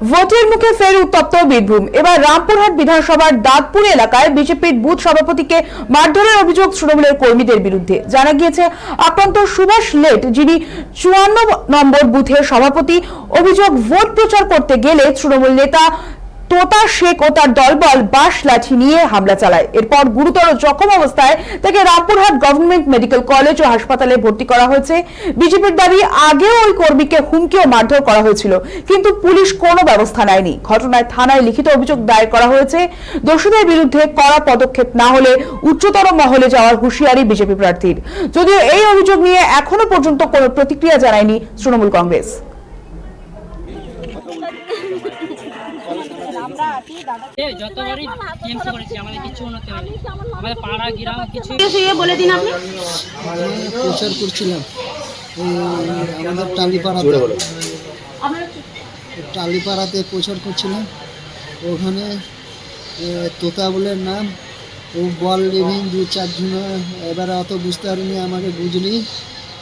ভোটের মুখে ফের উত্তপ্ত বীরভূম। এবার রামপুরহাট বিধানসভার দাঁতপুর এলাকায় বিজেপির বুথ সভাপতিকে মারধরের অভিযোগ তৃণমূলের কর্মীদের বিরুদ্ধে। জানা গিয়েছে, আক্রান্ত সুভাষ লেট, যিনি 54 নম্বর বুথের সভাপতি, অভিযোগ ভোট প্রচার করতে গেলে তৃণমূল নেতা তোতা শেখ ও তার দলবল বাঁশ লাঠি নিয়ে হামলা চালায়। এরপর গুরুতর জখম অবস্থায় তাকে রামপুরহাট গভর্নমেন্ট মেডিকেল কলেজ ও হাসপাতালে ভর্তি করা হয়েছে। বিজেপির দাবি, আগেও ওই কর্মীকে হুমকি ও মারধর করা হয়েছিল, কিন্তু পুলিশ কোনো ব্যবস্থা নেয়নি। ঘটনায় থানায় লিখিত অভিযোগ দায়ের করা হয়েছে। দোষীদের বিরুদ্ধে কড়া পদক্ষেপ না হলে উচ্চতর মহলে যাওয়ার হুঁশিয়ারি বিজেপি প্রার্থীর। যদিও এই অভিযোগ নিয়ে এখনো পর্যন্ত কোনো প্রতিক্রিয়া জানায়নি তৃণমূল কংগ্রেস। যতবারই টিএমসি করেছি আমাদের কিছু উন্নতি হয়নি। আমাদের পাড়া গ্রাম কিছু বলে দিন আপনি। প্রচার করছিলাম আমাদের টালিপাড়াতে প্রচার করছিলাম। ওখানে তোতা বলে নাম, ও বল লিভিং 2-4 জন, এবারে অত বুঝতে পারিনি, আমাকে বুঝলি,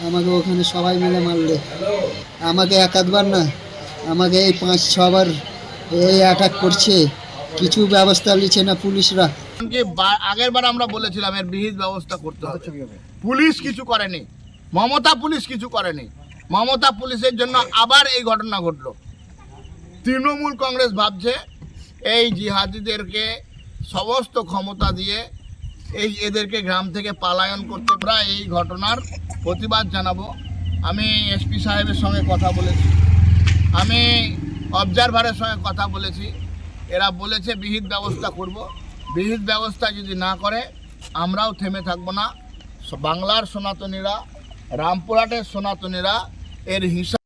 আমাকে ওখানে সবাই মিলে মারলে। আমাকে একাধবার না, আমাকে এই 5-6 বার এই অ্যাটাক করছে, কিছু ব্যবস্থা নিচ্ছে না পুলিশরা। আগের বার আমরা বলেছিলাম এর বিহিত ব্যবস্থা করতে হবে, পুলিশ কিছু করেনি, মমতা পুলিশ কিছু করেনি। মমতা পুলিশের জন্য আবার এই ঘটনা ঘটলো। তৃণমূল কংগ্রেস ভাবছে এই জিহাদিদেরকে সমস্ত ক্ষমতা দিয়ে এদেরকে গ্রাম থেকে পালায়ন করতে। আমরা এই ঘটনার প্রতিবাদ জানাবো। আমি এসপি সাহেবের সঙ্গে কথা বলেছি, আমি অবজারভারের সঙ্গে কথা বলেছি। এরা বলেছে বিহিত ব্যবস্থা করব। বিহিত ব্যবস্থা যদি না করে আমরাও থেমে থাকবো না। বাংলার সনাতনীরা, রামপুরহাটের সনাতনীরা এর হিসাব